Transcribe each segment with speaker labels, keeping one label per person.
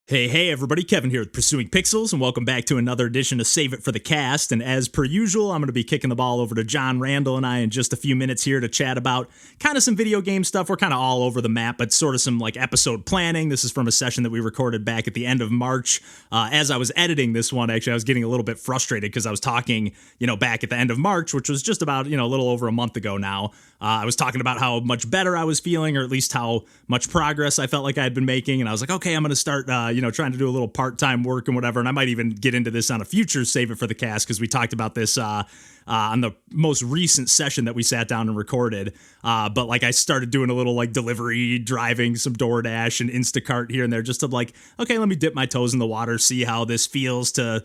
Speaker 1: Hey, everybody, Kevin here with Pursuing Pixels, and welcome back to another edition of Save It for the Cast. And as per usual, I'm going to be kicking the ball over to John Randall and I in just a few minutes here to chat about kind of some video game stuff. We're kind of all over the map, but sort of some like episode planning. This is from a session that we recorded back at the end of March. As I was editing this one, actually, I was getting a little bit frustrated because I was talking, back at the end of March, which was just about, a little over a month ago now. I was talking about how much better I was feeling, or at least how much progress I felt like I had been making. And I was like, okay, I'm going to start, trying to do a little part-time work and whatever. And I might even get into this on a future Save It for the Cast, because we talked about this on the most recent session that we sat down and recorded. But like I started doing a little like delivery, driving some DoorDash and Instacart here and there, just to like, okay, let me dip my toes in the water, see how this feels to,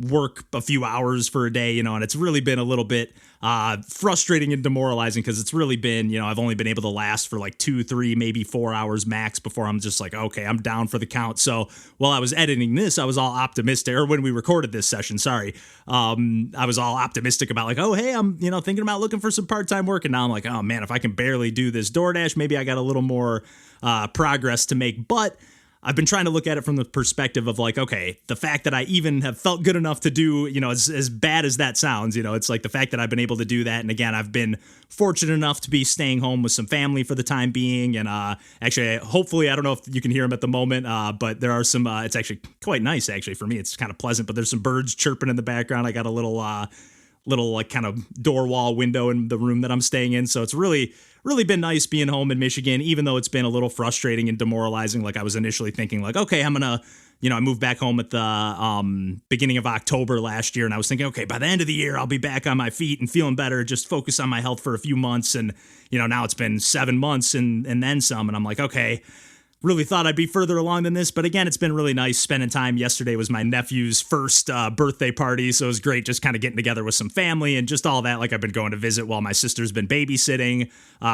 Speaker 1: work a few hours for a day, and it's really been a little bit frustrating and demoralizing, because it's really been, I've only been able to last for like 2, 3, maybe 4 hours max before I'm just like, okay, I'm down for the count. So while I was editing this, I was all optimistic, or when we recorded this session, sorry, I was all optimistic about like, oh, hey, I'm, thinking about looking for some part-time work. And now I'm like, oh man, if I can barely do this DoorDash, maybe I got a little more progress to make. But I've been trying to look at it from the perspective of like, okay, the fact that I even have felt good enough to do, as bad as that sounds, it's like the fact that I've been able to do that. And again, I've been fortunate enough to be staying home with some family for the time being. And actually, hopefully, I don't know if you can hear them at the moment, but there are some, it's actually quite nice, actually, for me. It's kind of pleasant, but there's some birds chirping in the background. I got a little like kind of door wall window in the room that I'm staying in. So it's really been nice being home in Michigan, even though it's been a little frustrating and demoralizing. Like I was initially thinking like, okay, I'm going to, I moved back home at the beginning of October last year. And I was thinking, okay, by the end of the year, I'll be back on my feet and feeling better, just focus on my health for a few months. And, now it's been 7 months and then some. And I'm like, okay, really thought I'd be further along than this. But again, it's been really nice spending time. Yesterday was my nephew's first birthday party. So it was great just kind of getting together with some family and just all that. Like I've been going to visit while my sister's been babysitting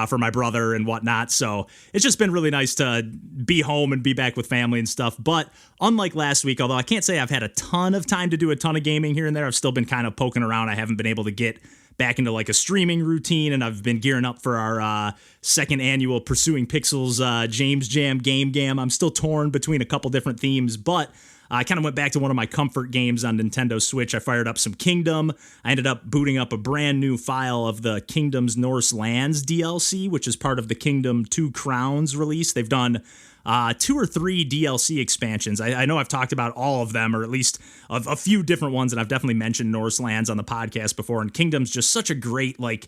Speaker 1: for my brother and whatnot. So it's just been really nice to be home and be back with family and stuff. But unlike last week, although I can't say I've had a ton of time to do a ton of gaming here and there, I've still been kind of poking around. I haven't been able to get back into like a streaming routine, and I've been gearing up for our second annual Pursuing Pixels James Jam Game Gam. I'm still torn between a couple different themes, but I kind of went back to one of my comfort games on Nintendo Switch. I fired up some Kingdom. I ended up booting up a brand new file of the Kingdom's Norse Lands DLC, which is part of the Kingdom 2 Crowns release. They've done 2 or 3 DLC expansions. I know I've talked about all of them, or at least a few different ones, and I've definitely mentioned Norse Lands on the podcast before, and Kingdom's just such a great, like,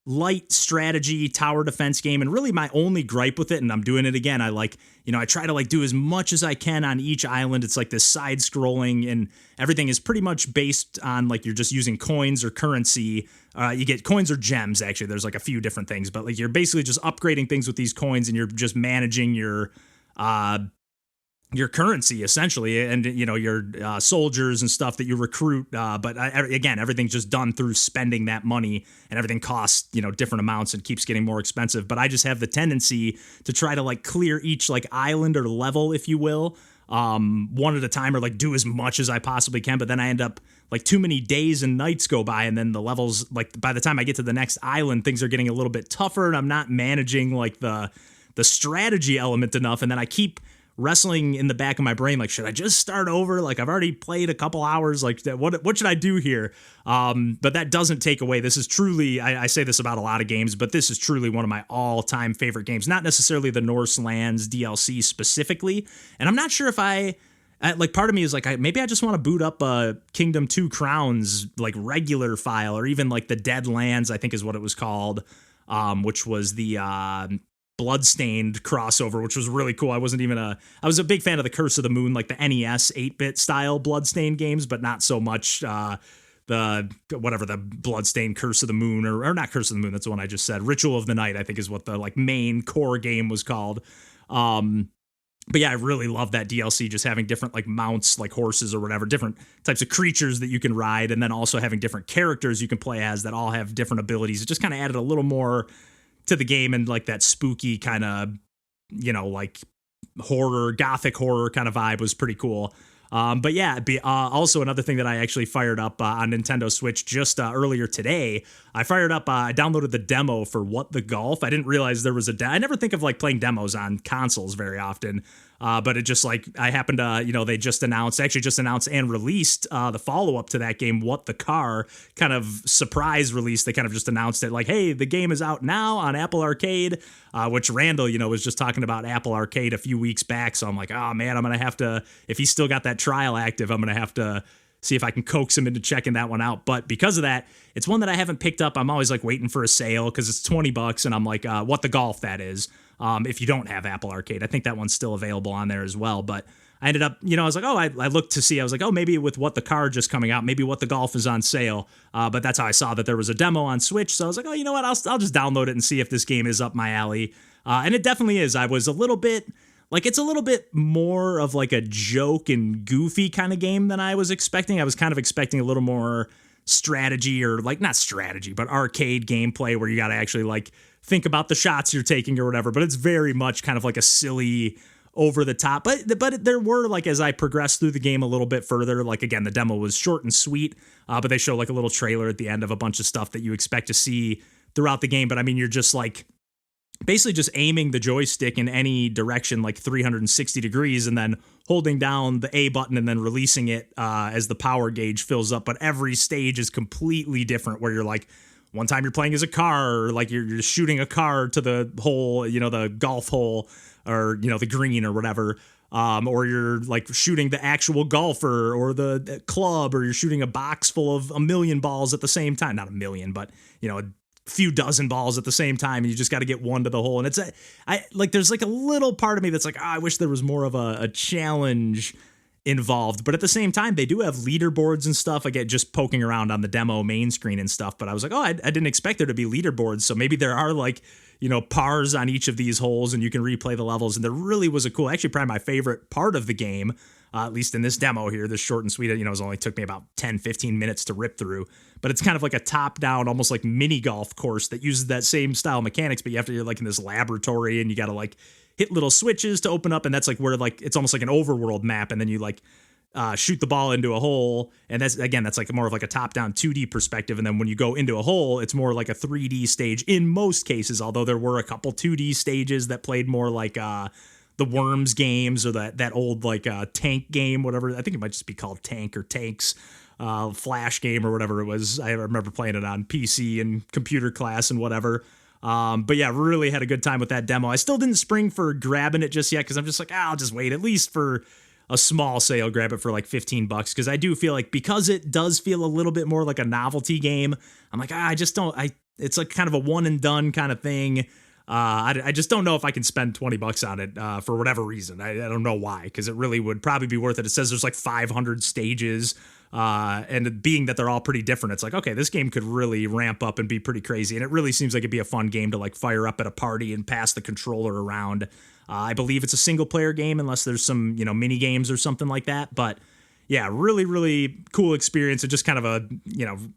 Speaker 1: light strategy tower defense game. And really my only gripe with it, and I'm doing it again, I try to like do as much as I can on each island. It's like this side scrolling, and everything is pretty much based on like you're just using coins or currency. You get coins or gems, actually. There's like a few different things, but like you're basically just upgrading things with these coins, and you're just managing your currency essentially, and your soldiers and stuff that you recruit. But again, everything's just done through spending that money, and everything costs different amounts and keeps getting more expensive. But I just have the tendency to try to like clear each like island or level, if you will, one at a time, or like do as much as I possibly can. But then I end up like too many days and nights go by, and then the levels, like by the time I get to the next island, things are getting a little bit tougher, and I'm not managing like the strategy element enough. And then I keep wrestling in the back of my brain, like, should I just start over? Like, I've already played a couple hours. Like, what should I do here? But that doesn't take away. This is truly, I say this about a lot of games, but this is truly one of my all-time favorite games. Not necessarily the Norse Lands DLC specifically. And I'm not sure if part of me is like, maybe I just want to boot up a Kingdom 2 Crowns, like, regular file, or even like the Dead Lands, I think is what it was called, which was the Bloodstained crossover, which was really cool. I was a big fan of the Curse of the Moon, like the NES 8-bit style Bloodstained games, but not so much the Bloodstained Curse of the Moon, or not Curse of the Moon, that's the one I just said. Ritual of the Night, I think is what the like main core game was called. But yeah, I really love that DLC, just having different like mounts, like horses or whatever, different types of creatures that you can ride, and then also having different characters you can play as that all have different abilities. It just kind of added a little more to the game, and like that spooky kind of, like horror, gothic horror kind of vibe was pretty cool. But yeah, also another thing that I actually fired up on Nintendo Switch just earlier today, I downloaded the demo for What the Golf. I didn't realize there was I never think of like playing demos on consoles very often. But it just like I happened to, they just announced and released the follow up to that game, What the Car, kind of surprise release. They kind of just announced it like, hey, the game is out now on Apple Arcade, which Randall, was just talking about Apple Arcade a few weeks back. So I'm like, oh man, I'm going to have to, if he's still got that trial active, I'm going to have to see if I can coax him into checking that one out. But because of that, it's one that I haven't picked up. I'm always like waiting for a sale because it's $20 and I'm like, What the Golf, that is. If you don't have Apple Arcade, I think that one's still available on there as well. But I ended up, I was like, I looked to see, I was like, maybe with What the Car just coming out, maybe What the Golf is on sale. But that's how I saw that there was a demo on Switch. So I was like, you know what, I'll just download it and see if this game is up my alley. And it definitely is. I was a little bit, it's a little bit more of like a joke and goofy kind of game than I was expecting. I was kind of expecting a little more strategy, or like not strategy, but arcade gameplay where you got to actually like think about the shots you're taking or whatever. But it's very much kind of like a silly, over the top. But there were, like, as I progressed through the game a little bit further, like, again, the demo was short and sweet, but they show like a little trailer at the end of a bunch of stuff that you expect to see throughout the game. But I mean, you're just like basically just aiming the joystick in any direction, like 360 degrees, and then holding down the A button and then releasing it as the power gauge fills up. But every stage is completely different, where you're like, one time you're playing as a car, or like you're just shooting a car to the hole, the golf hole, or, the green or whatever. Or you're like shooting the actual golfer or the club, or you're shooting a box full of a million balls at the same time. Not a million, but, a few dozen balls at the same time, and you just got to get one to the hole. And it's there's like a little part of me that's like, I wish there was more of a challenge involved. But at the same time, they do have leaderboards and stuff. I get just poking around on the demo main screen and stuff, but I was like, I didn't expect there to be leaderboards. So maybe there are like, pars on each of these holes, and you can replay the levels. And there really was actually probably my favorite part of the game, at least in this demo here, this short and sweet, it only took me about 10, 15 minutes to rip through. But it's kind of like a top-down, almost like mini golf course that uses that same style mechanics, but you have to, you're like in this laboratory, and you got to like hit little switches to open up, and that's like where like it's almost like an overworld map, and then you like shoot the ball into a hole, and that's like more of like a top-down 2D perspective. And then when you go into a hole, it's more like a 3D stage in most cases, although there were a couple 2D stages that played more like the Worms games, or that old like tank game, whatever. I think it might just be called Tank or Tanks. Flash game or whatever it was. I remember playing it on PC and computer class and whatever. But yeah, really had a good time with that demo. I still didn't spring for grabbing it just yet, because I'm just like, I'll just wait at least for a small sale, grab it for like $15, because I do feel like, because it does feel a little bit more like a novelty game, I'm like, it's like kind of a one and done kind of thing. I just don't know if I can spend $20 on it for whatever reason. I don't know why, because it really would probably be worth it. It says there's like 500 stages, and being that they're all pretty different, it's like, okay, this game could really ramp up and be pretty crazy. And it really seems like it'd be a fun game to like fire up at a party and pass the controller around. I believe it's a single player game, unless there's some, mini games or something like that. But yeah, really, really cool experience. It's just kind of a,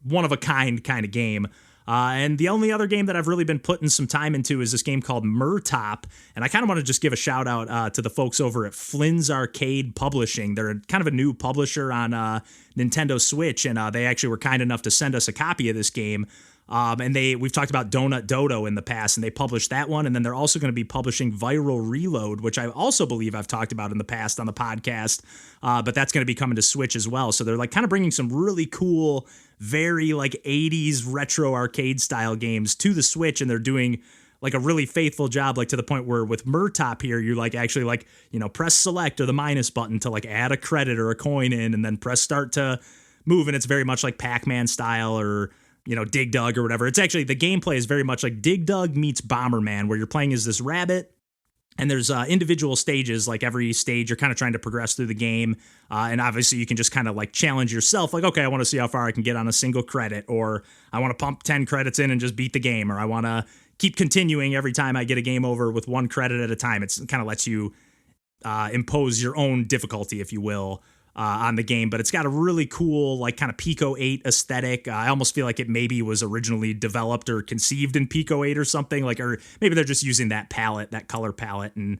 Speaker 1: one of a kind of game. And the only other game that I've really been putting some time into is this game called Murtop. And I kind of want to just give a shout out to the folks over at Flynn's Arcade Publishing. They're kind of a new publisher on Nintendo Switch, and they actually were kind enough to send us a copy of this game. And we've talked about Donut Dodo in the past, and they published that one. And then they're also going to be publishing Viral Reload, which I also believe I've talked about in the past on the podcast. But that's going to be coming to Switch as well. So they're like kind of bringing some really cool, very like 80s retro arcade style games to the Switch. And they're doing like a really faithful job, like to the point where with Murtop here, you like actually like, press select or the minus button to like add a credit or a coin in, and then press start to move. And it's very much like Pac-Man style, or Dig Dug or whatever. It's actually, the gameplay is very much like Dig Dug meets Bomberman, where you're playing as this rabbit, and there's individual stages. Like every stage, you're kind of trying to progress through the game. And obviously you can just kind of like challenge yourself. Like, okay, I want to see how far I can get on a single credit, or I want to pump 10 credits in and just beat the game, or I want to keep continuing every time I get a game over with one credit at a time. It kind of lets you impose your own difficulty, if you will, on the game. But it's got a really cool, like, kind of Pico 8 aesthetic. I almost feel like it maybe was originally developed or conceived in Pico 8 or something, like, or maybe they're just using that palette, that color palette, and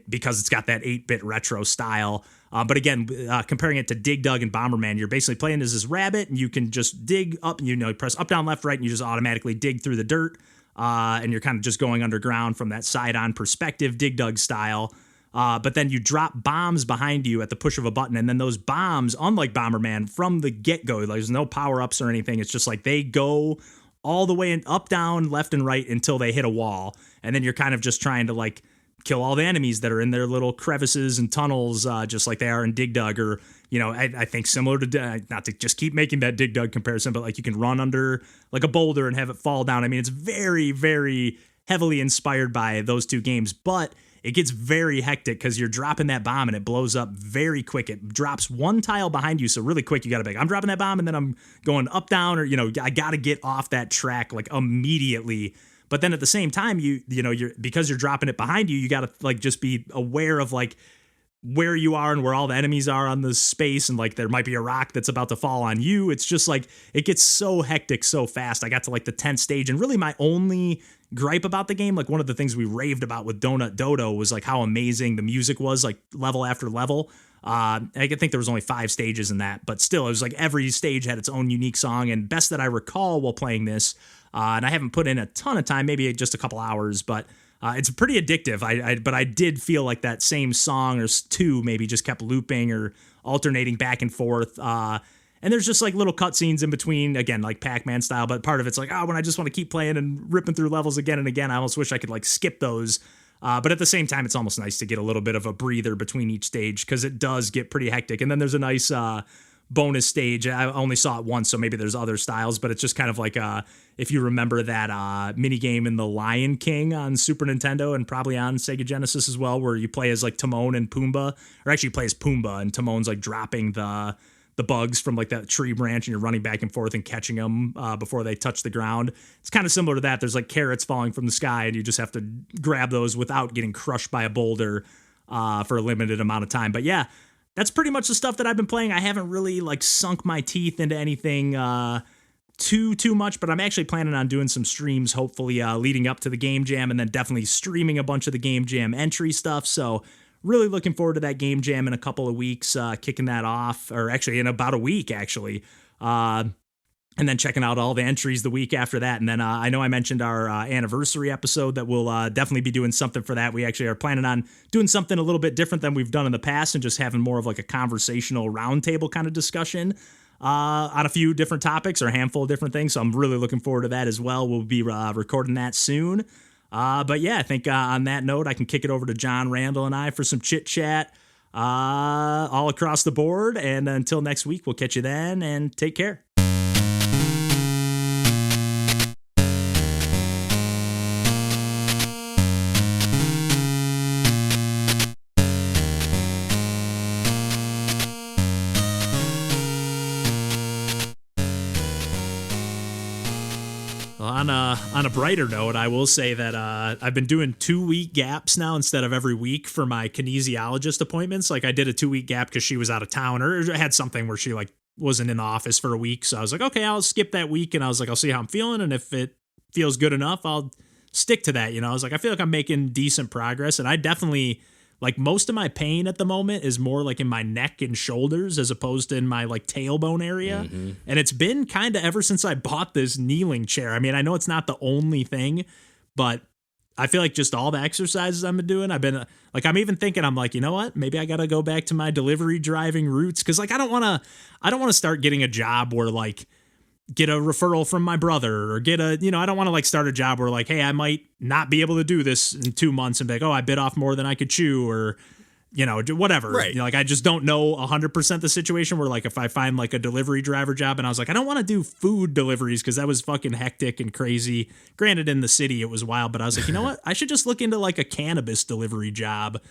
Speaker 1: because it's got that 8-bit retro style. But again, comparing it to Dig Dug and Bomberman, you're basically playing as this rabbit, and you can just dig up, press up, down, left, right, and you just automatically dig through the dirt. And you're kind of just going underground from that side-on perspective, Dig Dug style. But then you drop bombs behind you at the push of a button, and then those bombs, unlike Bomberman, from the get-go, like, there's no power-ups or anything. It's just like they go all the way up, down, left, and right until they hit a wall, and then you're kind of just trying to like kill all the enemies that are in their little crevices and tunnels, just like they are in Dig Dug, or I think similar to, not to just keep making that Dig Dug comparison, but like you can run under like a boulder and have it fall down. I mean, it's very, very heavily inspired by those two games, but it gets very hectic because you're dropping that bomb and it blows up very quick. It drops one tile behind you, so really quick you got to be like, I'm dropping that bomb and then I'm going up, down, or I got to get off that track like immediately. But then at the same time, you're because you're dropping it behind you, you got to like just be aware of like where you are and where all the enemies are on the space, and like there might be a rock that's about to fall on you. It's just like it gets so hectic so fast. I got to like the 10th stage, and really my only gripe about the game, like one of the things we raved about with Donut Dodo, was like how amazing the music was, like level after level. I think there was only 5 stages in that, but still, it was like every stage had its own unique song. And best that I recall while playing this, and I haven't put in a ton of time, maybe just a couple hours, but it's pretty addictive. But I did feel like that same song or two maybe just kept looping or alternating back and forth. And there's just like little cutscenes in between, again, like Pac-Man style, but part of it's like, when I just want to keep playing and ripping through levels again and again, I almost wish I could like skip those. But at the same time, it's almost nice to get a little bit of a breather between each stage, because it does get pretty hectic. And then there's a nice bonus stage. I only saw it once, so maybe there's other styles, but it's just kind of like if you remember that mini game in The Lion King on Super Nintendo and probably on Sega Genesis as well, where you play as like Timon and Pumbaa, or actually you play as Pumbaa and Timon's like dropping the bugs from like that tree branch, and you're running back and forth and catching them before they touch the ground. It's kind of similar to that. There's like carrots falling from the sky, and you just have to grab those without getting crushed by a boulder for a limited amount of time. But yeah, that's pretty much the stuff that I've been playing. I haven't really like sunk my teeth into anything too much, but I'm actually planning on doing some streams, hopefully leading up to the Game Jam, and then definitely streaming a bunch of the Game Jam entry stuff. So really looking forward to that Game Jam in a couple of weeks, kicking that off, or actually in about a week, actually. And then checking out all the entries the week after that. And then I know I mentioned our anniversary episode that we'll definitely be doing something for that. We actually are planning on doing something a little bit different than we've done in the past, and just having more of like a conversational roundtable kind of discussion on a few different topics, or a handful of different things. So I'm really looking forward to that as well. We'll be recording that soon. But yeah, I think on that note, I can kick it over to John Randall and I for some chit chat all across the board. And until next week, we'll catch you then, and take care. On a brighter note, I will say that I've been doing 2-week gaps now instead of every week for my kinesiologist appointments. Like I did a 2-week gap because she was out of town, or had something where she like wasn't in the office for a week. So I was like, okay, I'll skip that week, and I was like, I'll see how I'm feeling, and if it feels good enough, I'll stick to that. I was like, I feel like I'm making decent progress, and I definitely, like, most of my pain at the moment is more like in my neck and shoulders as opposed to in my like tailbone area. Mm-hmm. And it's been kind of ever since I bought this kneeling chair. I mean, I know it's not the only thing, but I feel like just all the exercises I've been doing, I've been like, I'm even thinking, I'm like, you know what? Maybe I got to go back to my delivery driving roots. Cause like, I don't want to start getting a job where like, get a referral from my brother, or get a, I don't want to like start a job where like, hey, I might not be able to do this in 2 months, and be like, oh, I bit off more than I could chew, or, whatever. Right. Like I just don't know 100% the situation where like if I find like a delivery driver job, and I was like, I don't want to do food deliveries because that was fucking hectic and crazy. Granted, in the city it was wild, but I was like, you know what? I should just look into like a cannabis delivery job.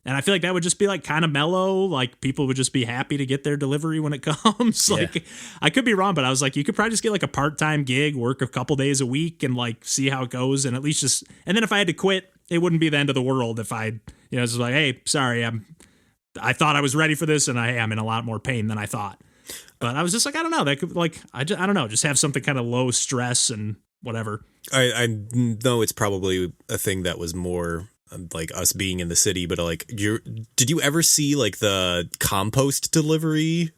Speaker 1: And I feel like that would just be like kind of mellow. Like people would just be happy to get their delivery when it comes. Like I could be wrong, but I was like, you could probably just get like a part-time gig, work a couple days a week, and like see how it goes. And at least and then if I had to quit, it wouldn't be the end of the world if I, it's like, hey, sorry, I thought I was ready for this, and I am in a lot more pain than I thought. But I was just like, I don't know. That could like, I don't know, just have something kind of low stress and whatever.
Speaker 2: I know it's probably a thing that was more like us being in the city, but like did you ever see like the compost delivery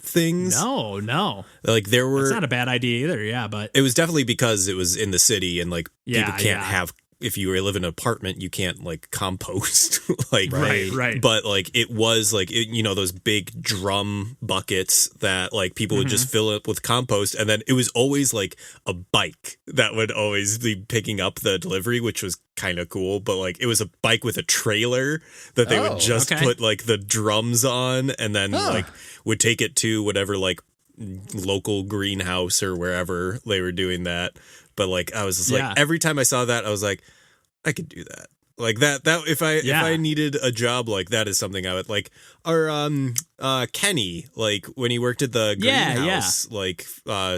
Speaker 2: things?
Speaker 1: No.
Speaker 2: Like there were.
Speaker 1: It's not a bad idea either. Yeah, but
Speaker 2: it was definitely because it was in the city, and like people can't have if you live in an apartment, you can't like compost. Like,
Speaker 1: Right.
Speaker 2: But like it was like, those big drum buckets that like people would just fill up with compost. And then it was always like a bike that would always be picking up the delivery, which was kind of cool. But like it was a bike with a trailer that they would just put like the drums on and then like would take it to whatever like local greenhouse or wherever they were doing that. But like I was just like, every time I saw that, I was like, I could do that. Like that if I needed a job like that is something I would like. Or Kenny, like when he worked at the greenhouse, like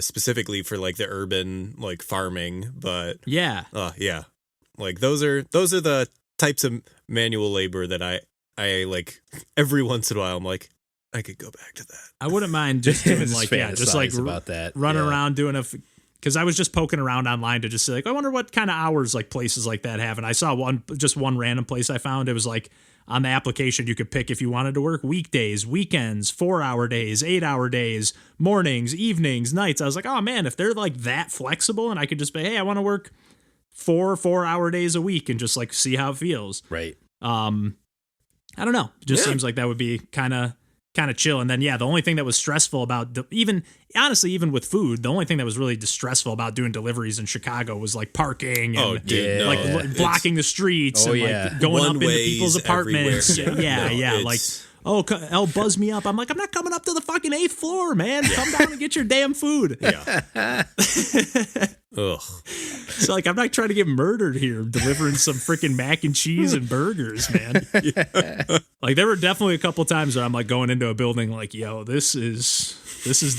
Speaker 2: specifically for like the urban like farming. But like those are the types of manual labor that I like every once in a while. I'm like, I could go back to that.
Speaker 1: I wouldn't mind just doing like just like
Speaker 3: about that,
Speaker 1: running around doing because I was just poking around online to just say like, I wonder what kind of hours like places like that have, and I saw one random place I found. It was like on the application you could pick if you wanted to work weekdays, weekends, 4-hour days, 8-hour days, mornings, evenings, nights. I was like, oh man, if they're like that flexible, and I could just be, hey, I want to work 4-hour days a week and just like see how it feels.
Speaker 3: Right.
Speaker 1: I don't know. It just seems like that would be kind of chill. And then, the only thing that was stressful about even with food, the only thing that was really distressful about doing deliveries in Chicago was like parking and blocking the streets and like going up into people's apartments. Like, oh, buzz me up. I'm like, I'm not coming up to the fucking 8th floor, man. Come down and get your damn food.
Speaker 2: Yeah. Ugh.
Speaker 1: So like, I'm not trying to get murdered here delivering some freaking mac and cheese and burgers, man. Like there were definitely a couple times where I'm like going into a building like, yo, this is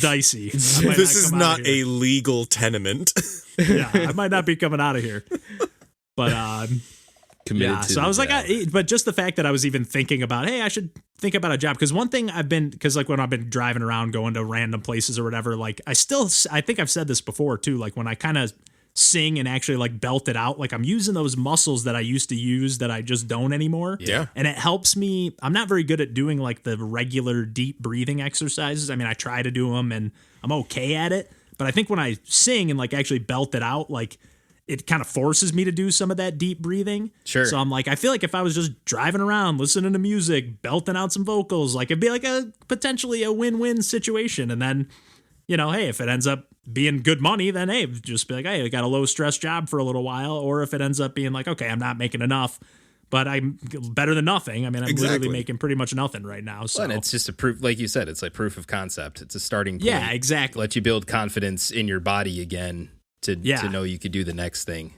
Speaker 1: dicey.
Speaker 2: This is not a legal tenement.
Speaker 1: I might not be coming out of here. But so I was like, but just the fact that I was even thinking about, hey, I should think about a job. Because one thing because like when I've been driving around going to random places or whatever, like I think I've said this before too, like when I kind of sing and actually like belt it out, like I'm using those muscles that I used to use that I just don't anymore.
Speaker 2: Yeah.
Speaker 1: And it helps me. I'm not very good at doing like the regular deep breathing exercises. I mean, I try to do them and I'm okay at it. But I think when I sing and like actually belt it out, like it kind of forces me to do some of that deep breathing.
Speaker 3: Sure.
Speaker 1: So I'm like, I feel like if I was just driving around, listening to music, belting out some vocals, like it'd be like potentially a win-win situation. And then, hey, if it ends up being good money, then hey, just be like, hey, I got a low stress job for a little while. Or if it ends up being like, okay, I'm not making enough, but I'm better than nothing. I mean, I'm literally making pretty much nothing right now. So
Speaker 3: and it's just a proof, like you said, it's like proof of concept. It's a starting point.
Speaker 1: Yeah, exactly.
Speaker 3: Let you build confidence in your body again to know you could do the next thing.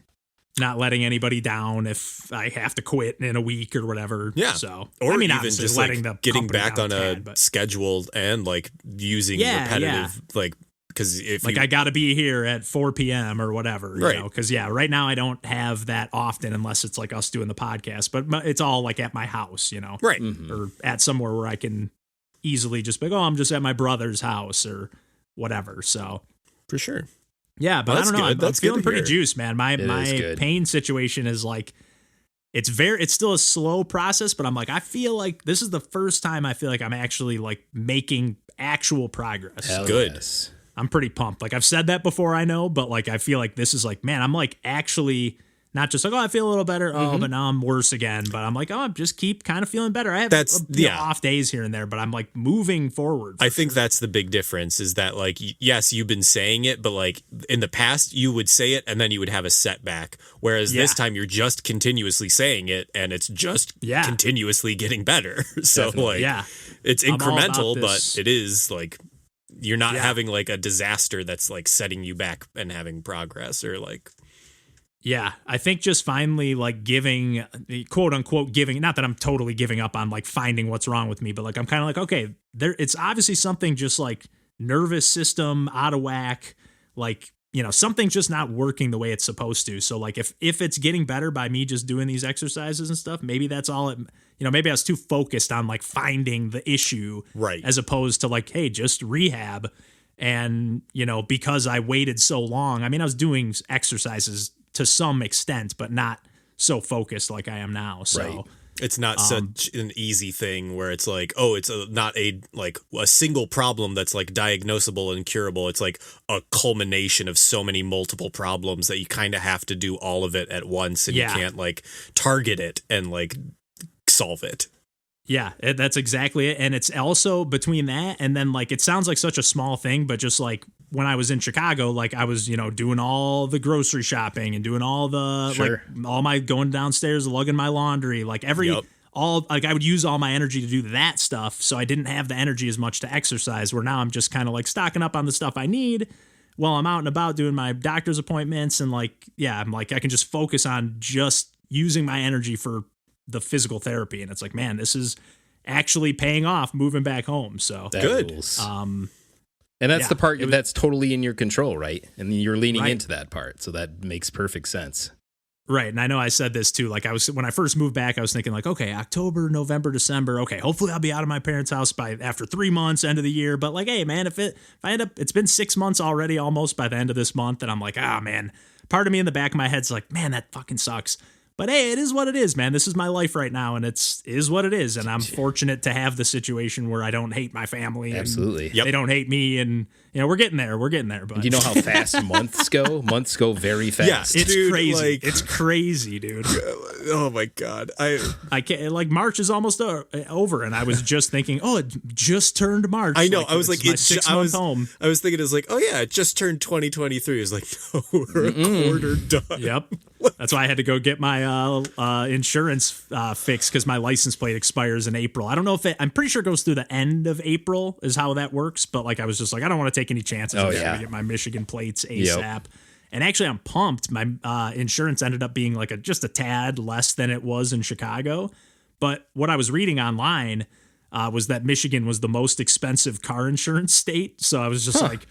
Speaker 1: Not letting anybody down if I have to quit in a week or whatever.
Speaker 2: Yeah.
Speaker 1: So,
Speaker 2: or
Speaker 1: I mean,
Speaker 2: even just
Speaker 1: letting
Speaker 2: like
Speaker 1: the
Speaker 2: getting back on a
Speaker 1: but
Speaker 2: schedule and like using repetitive, like, because if
Speaker 1: like I got to be here at 4 p.m. or whatever, you know, because right now I don't have that often unless it's like us doing the podcast, but it's all like at my house,
Speaker 2: right.
Speaker 1: Or at somewhere where I can easily just be like, oh, I'm just at my brother's house or whatever. So
Speaker 2: for sure.
Speaker 1: Yeah, but I don't know. I'm feeling pretty
Speaker 2: hear.
Speaker 1: Juiced, man. My pain situation is like, it's still a slow process, but I'm like, I feel like this is the first time I feel like I'm actually like making actual progress.
Speaker 3: Hell
Speaker 2: good.
Speaker 3: Yes.
Speaker 1: I'm pretty pumped. Like I've said that before, I know, but like I feel like this is like, man, I'm like actually not just like, oh, I feel a little better. Oh, but now I'm worse again. But I'm like, oh, I'm just keep kind of feeling better. I have off days here and there, but I'm like moving forward.
Speaker 2: I think that's the big difference is that like, yes, you've been saying it, but like in the past you would say it and then you would have a setback. Whereas this time you're just continuously saying it and it's just continuously getting better. So
Speaker 3: Definitely.
Speaker 2: like, it's incremental, but it is like, you're not having like a disaster that's like setting you back and having progress or like.
Speaker 1: Yeah, I think just finally like giving, quote unquote, giving, not that I'm totally giving up on like finding what's wrong with me, but like I'm kind of like, okay, it's obviously something just like nervous system out of whack, like, something's just not working the way it's supposed to. So like if it's getting better by me just doing these exercises and stuff, maybe that's all it, maybe I was too focused on like finding the issue,
Speaker 2: right?
Speaker 1: As opposed to like, hey, just rehab. And, because I waited so long, I mean, I was doing exercises to some extent, but not so focused like I am now. So
Speaker 2: It's not such an easy thing where it's like, oh, it's not a single problem that's like diagnosable and curable. It's like a culmination of so many multiple problems that you kind of have to do all of it at once, and you can't like target it and like solve it.
Speaker 1: Yeah, that's exactly it. And it's also between that and then like, it sounds like such a small thing, but just like when I was in Chicago, like I was, doing all the grocery shopping and doing all the, like all my going downstairs, lugging my laundry, like I would use all my energy to do that stuff. So I didn't have the energy as much to exercise, where now I'm just kind of like stocking up on the stuff I need while I'm out and about doing my doctor's appointments. And like, I'm like, I can just focus on just using my energy for the physical therapy, and it's like, man, this is actually paying off moving back home. So
Speaker 3: that
Speaker 2: good.
Speaker 3: Rules. And that's the part that's totally in your control, right? And you're leaning into that part, so that makes perfect sense.
Speaker 1: Right. And I know I said this too. Like when I first moved back, I was thinking like, okay, October, November, December. Okay, hopefully I'll be out of my parents' house after 3 months, end of the year. But like, hey man, if I end up, it's been 6 months already almost by the end of this month. And I'm like, man, part of me in the back of my head's like, man, that fucking sucks. But hey, it is what it is, man. This is my life right now, and is what it is. And I'm fortunate to have the situation where I don't hate my family.
Speaker 3: Absolutely.
Speaker 1: They don't hate me, and we're getting there. We're getting there. But
Speaker 3: do you know how fast months go? Months go very fast.
Speaker 1: Yeah, it's crazy. It's crazy, dude.
Speaker 2: Oh my God.
Speaker 1: I can't, like, March is almost over, and I was just thinking, it just turned March.
Speaker 2: I know. I was like,
Speaker 1: it's 6 months home.
Speaker 2: I was thinking, it's like, oh yeah, it just turned 2023. It's like, no, we're a quarter done.
Speaker 1: Yep. That's why I had to go get my insurance fixed, because my license plate expires in April. I don't know if I'm pretty sure it goes through the end of April is how that works. But like, I was just like, I don't want to take any chances. I'm going to get my Michigan plates ASAP. Yep. And actually, I'm pumped. My insurance ended up being like just a tad less than it was in Chicago. But what I was reading online was that Michigan was the most expensive car insurance state. So I was just like,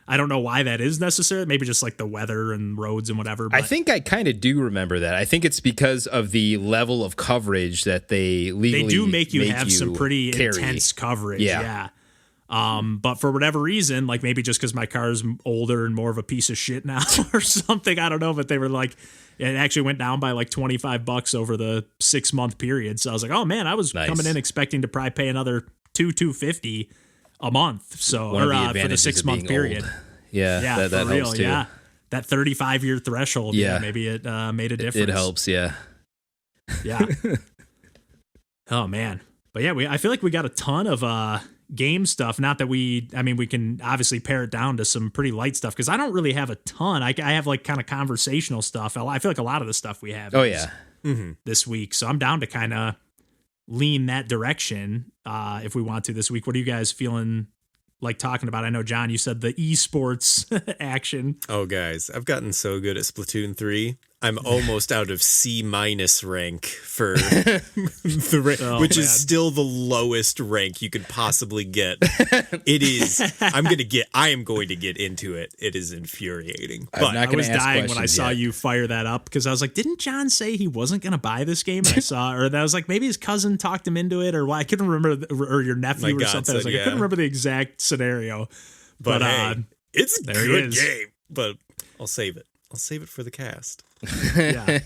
Speaker 1: I don't know why that is necessary. Maybe just like the weather and roads and whatever. But
Speaker 3: I think I kind of do remember that. I think it's because of the level of coverage that they legally
Speaker 1: they do make you have some pretty intense coverage. Yeah. But for whatever reason, like maybe just because my car is older and more of a piece of shit now or something, I don't know. But they were like, it actually went down by like $25 over the 6 month period. So I was like, oh man, I was coming in expecting to probably pay another $250 a month. So for the 6 month period.
Speaker 3: Old. Yeah, that
Speaker 1: for real,
Speaker 3: helps too.
Speaker 1: Yeah, that 35-year threshold. Yeah, maybe it made a difference.
Speaker 3: It helps. Yeah.
Speaker 1: Oh man, but yeah, I feel like we got a ton of game stuff. Not that we can obviously pare it down to some pretty light stuff, because I don't really have a ton. I have like kind of conversational stuff. I feel like a lot of the stuff we have. This week, so I'm down to kind of lean that direction if we want to this week. What are you guys feeling like talking about? I know, John, you said the esports action.
Speaker 2: Oh, guys, I've gotten so good at Splatoon 3. I'm almost out of C- rank for which is still the lowest rank you could possibly get. It is. I am going to get into it. It is infuriating. But
Speaker 1: I was dying when I saw you fire that up, because I was like, didn't John say he wasn't going to buy this game? And I was like, maybe his cousin talked him into it, or why? I couldn't remember, or your nephew or something. I was like, I couldn't remember the exact scenario. But
Speaker 2: hey, it's a good game. But I'll save it. I'll save it for the cast.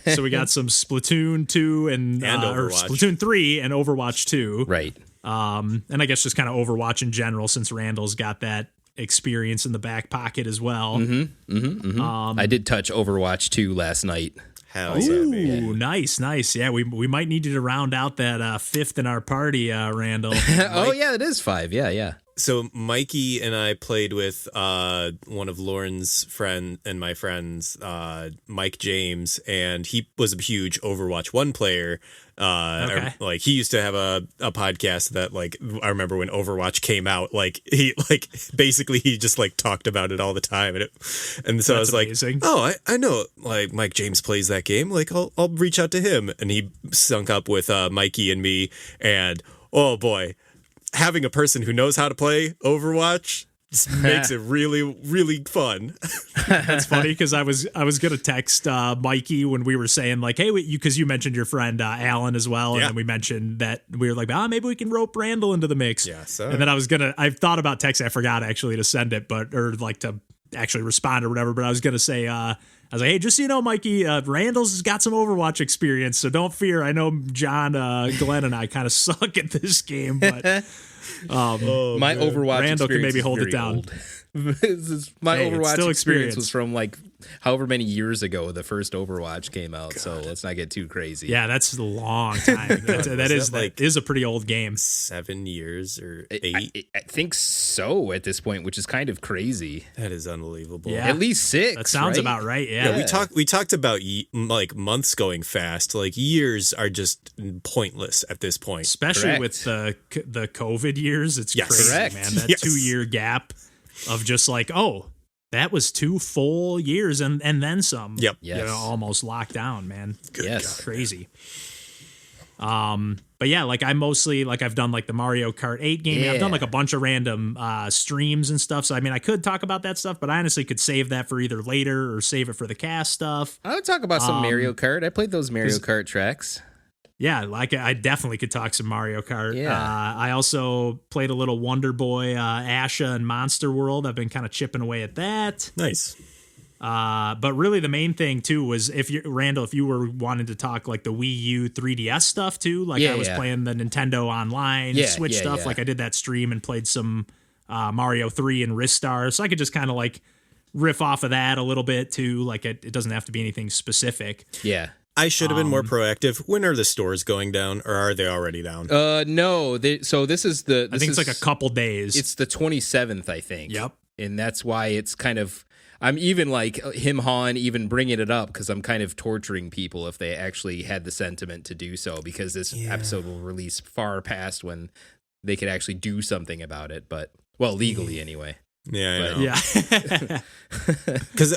Speaker 1: So we got some Splatoon 2 and or Splatoon 3 and Overwatch 2.
Speaker 3: Right.
Speaker 1: And I guess just kind of Overwatch in general, since Randall's got that experience in the back pocket as well.
Speaker 3: I did touch Overwatch 2 last night.
Speaker 2: Hell yeah.
Speaker 1: Nice. Yeah, we might need you to round out that fifth in our party, Randall.
Speaker 3: Oh, yeah, it is 5. Yeah.
Speaker 2: So Mikey and I played with one of Lauren's friend and my friends, Mike James, and he was a huge Overwatch 1 player. Like he used to have a podcast that, like, I remember when Overwatch came out, like he just like talked about it all the time, and so I was amazing. Like, oh, I know, like Mike James plays that game, like I'll reach out to him, and he sunk up with Mikey and me, and oh boy, having a person who knows how to play Overwatch just makes it really, really fun.
Speaker 1: That's funny, because I was gonna text Mikey when we were saying like, hey, because you mentioned your friend Alan as well, and then we mentioned that we were like, maybe we can rope Randall into the mix.
Speaker 2: Yeah. So.
Speaker 1: And then I thought about texting. I forgot actually to send it, or like to actually respond or whatever. But I was gonna say, I was like, hey, just so you know, Mikey, Randall's has got some Overwatch experience, so don't fear. I know John, Glenn, and I kind of suck at this game, but
Speaker 3: my Overwatch
Speaker 1: Randall can maybe hold it down.
Speaker 3: My Overwatch experience was from like however many years ago the first Overwatch came out. God. So let's not get too crazy.
Speaker 1: Yeah, that's a long time. that is a pretty old game.
Speaker 2: 7 years or 8?
Speaker 3: I think so at this point, which is kind of crazy.
Speaker 2: That is unbelievable.
Speaker 3: Yeah. At least 6.
Speaker 1: That sounds about right. Yeah.
Speaker 2: We talked about like months going fast. Like years are just pointless at this point.
Speaker 1: Especially with the COVID years. It's crazy, man. That 2-year gap of just like, oh, that was 2 full years and then some.
Speaker 2: Yep.
Speaker 1: Yes. You know, almost locked down, man.
Speaker 3: Yes.
Speaker 1: Crazy. But yeah, like I mostly like I've done like the Mario Kart 8 game. Yeah. I've done like a bunch of random streams and stuff. So I mean, I could talk about that stuff, but I honestly could save that for either later or save it for the cast stuff.
Speaker 3: I would talk about some Mario Kart. I played those Mario Kart tracks.
Speaker 1: Yeah, like I definitely could talk some Mario Kart.
Speaker 3: Yeah.
Speaker 1: I also played a little Wonder Boy, Asha, and Monster World. I've been kind of chipping away at that.
Speaker 2: Nice.
Speaker 1: But really the main thing too was Randall, if you were wanting to talk like the Wii U 3DS stuff too, like I was playing the Nintendo Online Switch stuff. Yeah. Like I did that stream and played some Mario 3 and Ristar. So I could just kind of like riff off of that a little bit too. Like it doesn't have to be anything specific.
Speaker 3: Yeah.
Speaker 2: I should have been more proactive. When are the stores going down, or are they already down?
Speaker 3: No. So this is the.
Speaker 1: I think it's like a couple days.
Speaker 3: It's the 27th, I think.
Speaker 1: Yep.
Speaker 3: And that's why it's kind of. I'm even like Han even bringing it up because I'm kind of torturing people if they actually had the sentiment to do so, because this episode will release far past when they could actually do something about it. But legally anyway.
Speaker 2: Yeah. Because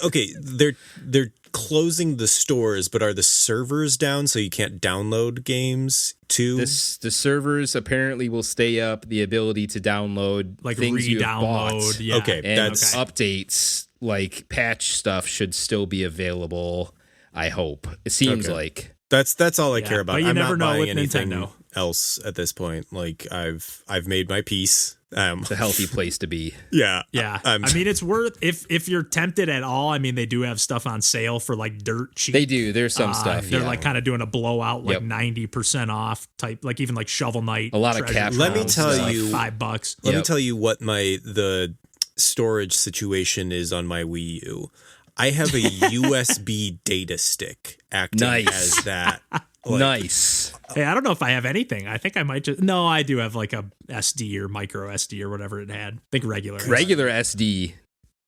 Speaker 2: they're closing the stores, but are the servers down so you can't download games too?
Speaker 3: The servers apparently will stay up. The ability to download
Speaker 1: like
Speaker 3: things you have bought,
Speaker 2: and
Speaker 3: updates like patch stuff should still be available. I hope. It seems like
Speaker 2: that's all I care about.
Speaker 1: But you
Speaker 2: I'm
Speaker 1: never
Speaker 2: not
Speaker 1: know
Speaker 2: buying
Speaker 1: with
Speaker 2: anything
Speaker 1: Nintendo
Speaker 2: else at this point. Like I've made my peace.
Speaker 3: It's a healthy place to be.
Speaker 1: Yeah. I mean, it's worth if you're tempted at all. I mean, they do have stuff on sale for like dirt cheap.
Speaker 3: They do. There's some stuff.
Speaker 1: They're like kind of doing a blowout, like 90% off type, like even like Shovel Knight.
Speaker 3: A lot of cap.
Speaker 2: Let me tell you,
Speaker 1: like $5.
Speaker 2: Let me tell you what the storage situation is on my Wii U. I have a USB data stick acting as that.
Speaker 3: Nice.
Speaker 1: Hey, I don't know if I have anything. I think I might just. No, I do have like a SD or micro SD or whatever it had. I think regular
Speaker 3: SD.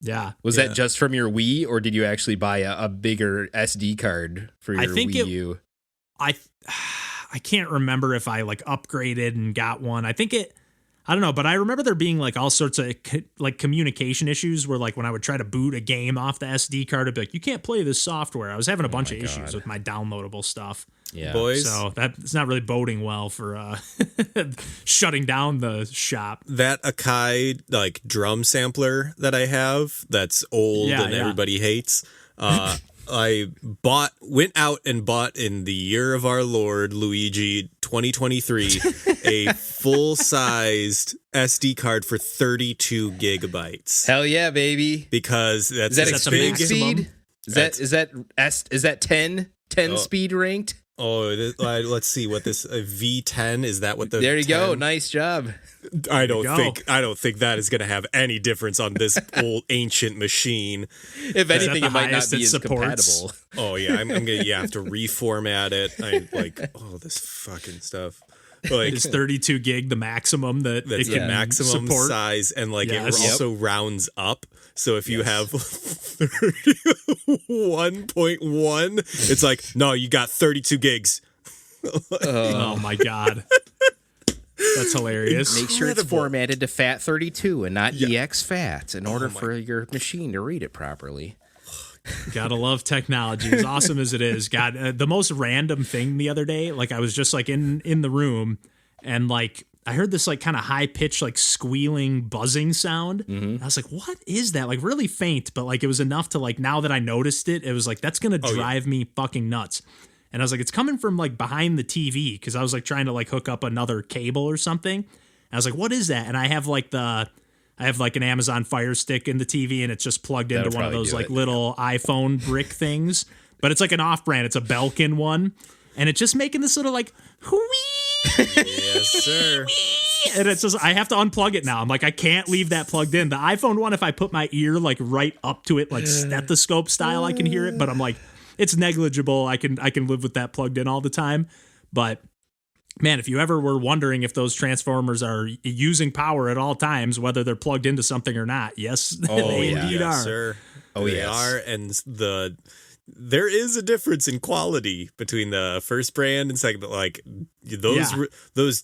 Speaker 1: Yeah.
Speaker 3: Was that just from your Wii, or did you actually buy a bigger SD card for your Wii U?
Speaker 1: I can't remember if I like upgraded and got one. I think I don't know, but I remember there being like all sorts of like communication issues where like when I would try to boot a game off the SD card, it'd be like, you can't play this software. I was having a bunch of issues with my downloadable stuff.
Speaker 3: Yeah.
Speaker 2: Boys.
Speaker 1: So that's not really boding well for shutting down the shop.
Speaker 2: That Akai like drum sampler that I have that's old and everybody hates. I went out and bought in the year of our Lord Luigi 2023 a full-sized SD card for 32 gigabytes.
Speaker 3: Hell yeah, baby!
Speaker 2: Because that's
Speaker 3: the
Speaker 2: big
Speaker 3: speed. Is that 10 speed ranked?
Speaker 2: Oh, let's see what this V10 is. That what the
Speaker 3: there you
Speaker 2: 10?
Speaker 3: Go. Nice job.
Speaker 2: I don't think that is going to have any difference on this old ancient machine.
Speaker 3: If anything, it might not be as compatible.
Speaker 2: Oh yeah, I'm gonna have to reformat it. This fucking stuff. Like,
Speaker 1: is 32 gig the maximum that's
Speaker 2: the maximum
Speaker 1: support?
Speaker 2: Size, and like it also rounds up. So if you have 31.1, it's like, no, you got 32 gigs.
Speaker 1: Oh my God. That's hilarious.
Speaker 3: Make sure it's formatted to FAT32 and not EX-FAT in order for your machine to read it properly.
Speaker 1: Gotta love technology, as awesome as it is. God, the most random thing the other day, like I was just like in the room and like I heard this like kind of high pitched like squealing buzzing sound. Mm-hmm. I was like, what is that? Like really faint, but like it was enough to like now that I noticed it, it was like that's gonna drive me fucking nuts. And I was like, it's coming from like behind the TV because I was like trying to like hook up another cable or something. And I was like, what is that? And I have like I have like an Amazon Fire Stick in the TV, and it's just plugged into
Speaker 3: That'll
Speaker 1: one of
Speaker 3: probably
Speaker 1: those
Speaker 3: do
Speaker 1: like
Speaker 3: it.
Speaker 1: little iPhone brick things. But it's like an off-brand. It's a Belkin one, and it's just making this little like
Speaker 2: Yes, sir.
Speaker 1: and it's just I have to unplug it now. I'm like, I can't leave that plugged in. The iPhone one, if I put my ear like right up to it, like stethoscope style, I can hear it. But I'm like, it's negligible. I can live with that plugged in all the time. But man, if you ever were wondering if those transformers are using power at all times, whether they're plugged into something or not, yes, they indeed
Speaker 2: Yes,
Speaker 1: are.
Speaker 2: sir.
Speaker 3: Oh,
Speaker 2: they
Speaker 3: yes.
Speaker 2: are, and there is a difference in quality between the first brand and second. But like those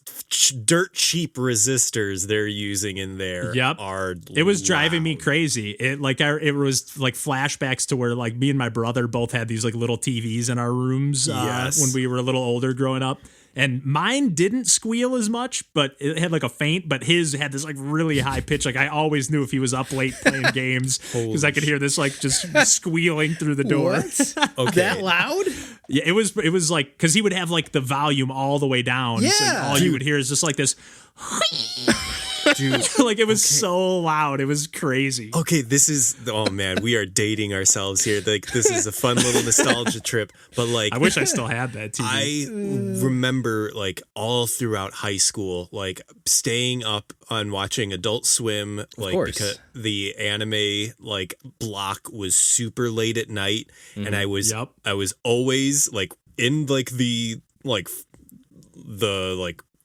Speaker 2: dirt cheap resistors they're using in there, are
Speaker 1: it was driving me
Speaker 2: loud.
Speaker 1: crazy. It was like flashbacks to where like me and my brother both had these like little TVs in our rooms
Speaker 2: Yes.
Speaker 1: when we were a little older growing up. And mine didn't squeal as much, but it had like a faint, but his had this like really high pitch. Like I always knew if he was up late playing games because I could hear this like just squealing through the door.
Speaker 3: What? That loud?
Speaker 1: Yeah, it was like because he would have like the volume all the way down. So
Speaker 3: Yeah.
Speaker 1: all you would hear is just like this. Dude, like it was so loud. It was crazy.
Speaker 2: Okay, this is oh man, we are dating ourselves here. Like this is a fun little nostalgia trip. But like
Speaker 1: I wish I still had that TV.
Speaker 2: I remember like all throughout high school, like staying up on watching Adult Swim, like
Speaker 3: course.
Speaker 2: because the anime like block was super late at night, and I was always like in like the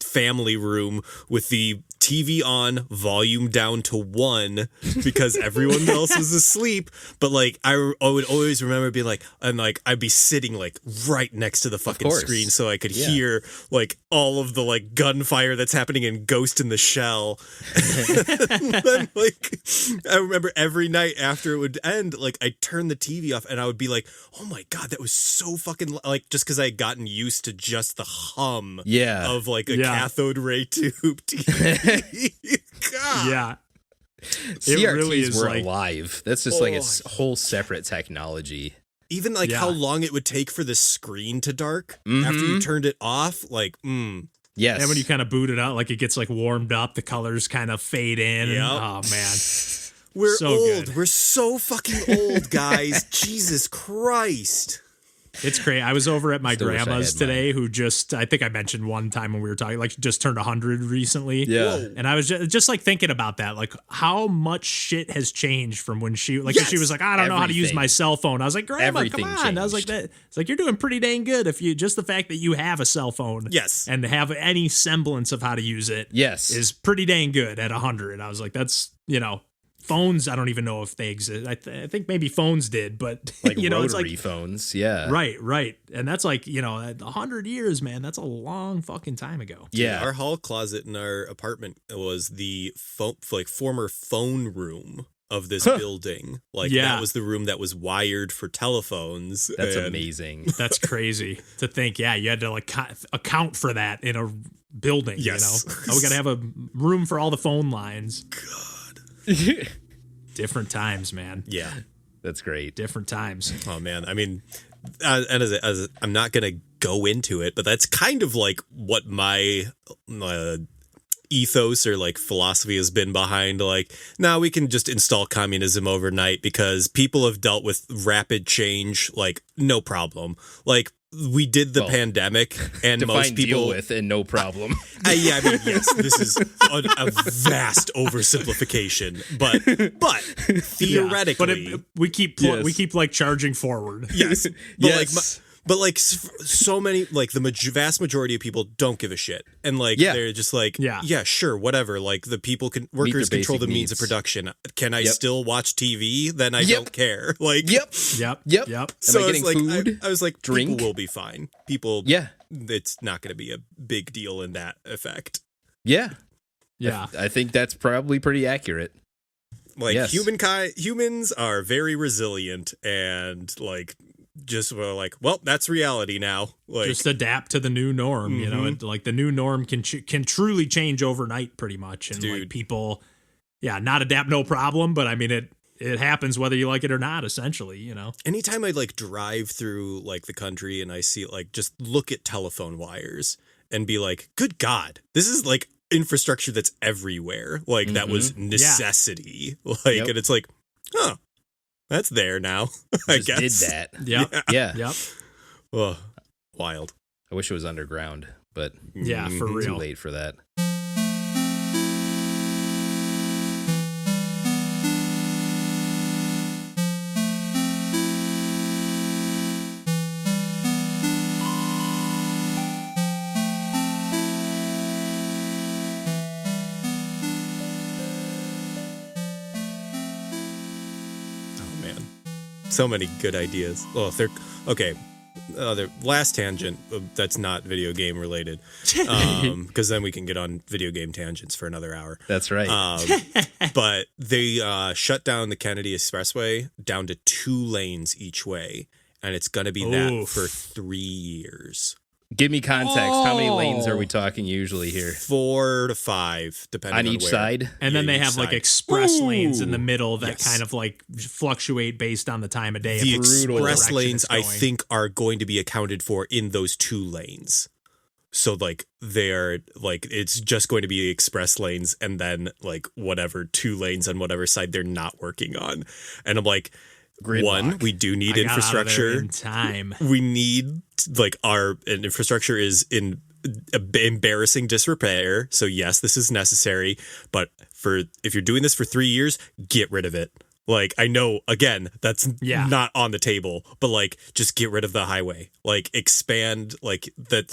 Speaker 2: family room with the TV on, volume down to 1 because everyone else was asleep. But like I would always remember being like, and like I'd be sitting like right next to the fucking screen so I could hear like all of the like gunfire that's happening in Ghost in the Shell. And then like I remember every night after it would end, like I'd turn the TV off and I would be like, oh my God, that was so fucking like just because I had gotten used to just the hum of like a cathode ray tube TV. God.
Speaker 1: Yeah.
Speaker 3: CRTs
Speaker 1: really is
Speaker 3: were
Speaker 1: like-
Speaker 3: alive. That's just like a whole separate technology.
Speaker 2: Even like how long it would take for the screen to dark after you turned it off. Like,
Speaker 3: Yes.
Speaker 1: And when you kind of boot it out, like it gets like warmed up, the colors kind of fade in.
Speaker 2: Yep.
Speaker 1: Oh man.
Speaker 2: we're
Speaker 1: So
Speaker 2: old.
Speaker 1: good.
Speaker 2: We're so fucking old, guys. Jesus Christ.
Speaker 1: It's crazy. I was over at my
Speaker 3: Still wish I
Speaker 1: grandma's
Speaker 3: had
Speaker 1: today who just, I think I mentioned one time when we were talking, like just turned 100 recently.
Speaker 3: Yeah.
Speaker 2: Whoa.
Speaker 1: And I was just like thinking about that, like how much shit has changed from when she, like, she was like, I don't know how to use
Speaker 3: Everything.
Speaker 1: my cell phone. I was like, Grandma,
Speaker 3: Everything
Speaker 1: come on. I was like,
Speaker 3: changed.
Speaker 1: it's like, you're doing pretty dang good if you, just the fact that you have a cell phone.
Speaker 2: Yes.
Speaker 1: And have any semblance of how to use it.
Speaker 3: Yes.
Speaker 1: Is pretty dang good at 100. I was like, that's, phones, I don't even know if they exist. I think maybe phones did, but
Speaker 3: like
Speaker 1: it's
Speaker 3: rotary
Speaker 1: like
Speaker 3: phones. Yeah.
Speaker 1: right. And that's like, 100 years, man. That's a long fucking time ago.
Speaker 3: Yeah.
Speaker 2: Our hall closet in our apartment was the former phone room of this building. Like that was the room that was wired for telephones.
Speaker 3: That's
Speaker 2: and
Speaker 3: amazing.
Speaker 1: That's crazy to think. Yeah, you had to like account for that in a building.
Speaker 2: Yes.
Speaker 1: Oh, we got to have a room for all the phone lines.
Speaker 2: God.
Speaker 1: Different times, man.
Speaker 2: Yeah.
Speaker 3: That's great.
Speaker 1: Different times.
Speaker 2: Oh man, I mean, and as I'm not gonna go into it, but that's kind of like what my ethos or like philosophy has been behind. Like, now we can just install communism overnight because people have dealt with rapid change, like no problem. Like we did the pandemic, and most people
Speaker 3: deal with and no problem.
Speaker 2: yeah, I mean, yes, this is a vast oversimplification, but theoretically,
Speaker 1: But we keep like charging forward.
Speaker 2: yes, but so many, like the vast majority of people don't give a shit, and like they're just like, yeah, sure, whatever. Like the workers control the means of production. Can I still watch TV? Then I don't care. Like,
Speaker 1: Yep.
Speaker 2: So
Speaker 3: Am I getting food?
Speaker 2: I was like,
Speaker 3: drink?
Speaker 2: people will be fine. People, it's not going to be a big deal in that effect.
Speaker 3: Yeah.
Speaker 1: Yeah.
Speaker 3: I think that's probably pretty accurate.
Speaker 2: Like humans are very resilient, and like just like, well, that's reality now. Like,
Speaker 1: just adapt to the new norm. Like the new norm can truly change overnight, pretty much. And like people, not adapt, no problem. But I mean, it happens whether you like it or not. Essentially,
Speaker 2: anytime I like drive through like the country and I see like just look at telephone wires and be like, good God, this is like infrastructure that's everywhere. Like that was necessity. Like, and it's like, huh, that's there now. I
Speaker 3: Just
Speaker 2: guess.
Speaker 3: did that.
Speaker 1: Yeah.
Speaker 3: Yeah.
Speaker 2: Oh, wild.
Speaker 3: I wish it was underground, but
Speaker 1: Yeah, for
Speaker 3: too
Speaker 1: real.
Speaker 3: late for that.
Speaker 2: Oh man, so many good ideas. Oh, if they're okay. The last tangent that's not video game related, because then we can get on video game tangents for another hour.
Speaker 3: That's right.
Speaker 2: But they shut down the Kennedy Expressway down to 2 lanes each way, and it's going to be that for 3 years.
Speaker 3: Give me context. How many lanes are we talking usually here?
Speaker 2: 4 to 5, depending on
Speaker 3: each
Speaker 2: where.
Speaker 3: side?
Speaker 1: And then
Speaker 2: Yeah,
Speaker 1: they
Speaker 2: each
Speaker 1: have like
Speaker 2: side.
Speaker 1: express lanes in the middle that
Speaker 2: Yes.
Speaker 1: kind of like fluctuate based on the time of day.
Speaker 2: The
Speaker 1: and
Speaker 3: Brutal.
Speaker 2: express
Speaker 1: direction
Speaker 2: lanes,
Speaker 1: it's
Speaker 2: I
Speaker 1: going.
Speaker 2: think, are going to be accounted for in those 2 lanes. So, like, they're like, it's just going to be express lanes and then, like, whatever 2 lanes on whatever side they're not working on. And I'm like,
Speaker 3: Gridlock.
Speaker 2: one, we do need
Speaker 1: I got out of there
Speaker 2: infrastructure.
Speaker 1: in time.
Speaker 2: We need, like, our infrastructure is in embarrassing disrepair. So, yes, this is necessary. But if you're doing this for 3 years, get rid of it. Like, I know, again, that's not on the table, but like, just get rid of the highway. Like, expand, like, the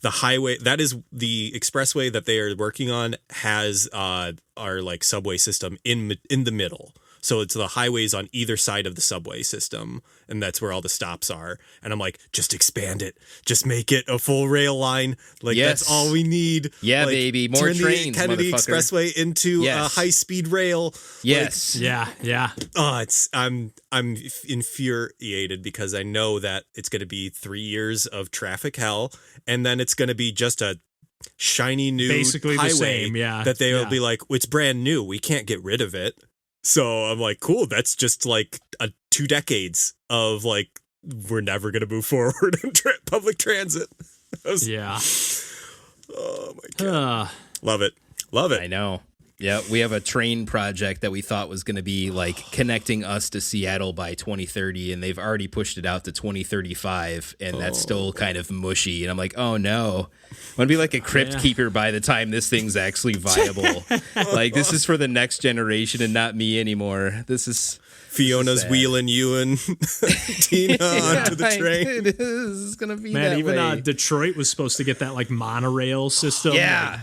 Speaker 2: highway. That is the expressway that they are working on has our like subway system in the middle. So it's the highways on either side of the subway system, and that's where all the stops are. And I'm like, just expand it. Just make it a full rail line. Like, that's all we need.
Speaker 3: Yeah,
Speaker 2: like,
Speaker 3: baby. More
Speaker 2: turn
Speaker 3: trains,
Speaker 2: the Kennedy
Speaker 3: motherfucker.
Speaker 2: Expressway into a high-speed rail.
Speaker 3: Yes.
Speaker 1: Yeah.
Speaker 2: Oh, I'm infuriated because I know that it's going to be 3 years of traffic hell, and then it's going to be just a shiny new
Speaker 1: Basically the
Speaker 2: highway
Speaker 1: same,
Speaker 2: that they will be like, it's brand new. We can't get rid of it. So I'm like, cool. That's just like 2 decades of like, we're never going to move forward in public transit.
Speaker 1: Yeah.
Speaker 2: Oh my God. Love it.
Speaker 3: I know. Yeah, we have a train project that we thought was going to be like connecting us to Seattle by 2030, and they've already pushed it out to 2035, and that's still kind of mushy. And I'm like, oh no, I'm going to be like a crypt keeper by the time this thing's actually viable. Like, this is for the next generation and not me anymore.
Speaker 2: Fiona's wheeling you and Tina onto the train.
Speaker 3: It is going to be
Speaker 1: Man,
Speaker 3: that
Speaker 1: even
Speaker 3: way.
Speaker 1: Detroit was supposed to get that like monorail system like,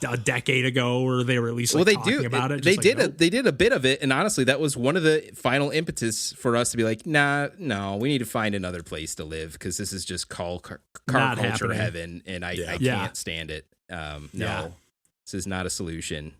Speaker 1: a decade ago, or they were at least like, talking about it.
Speaker 3: They did a bit of it, and honestly, that was one of the final impetus for us to be like, no, we need to find another place to live because this is just car
Speaker 1: Not
Speaker 3: culture
Speaker 1: happening.
Speaker 3: heaven, and I can't stand it. No, this is not a solution.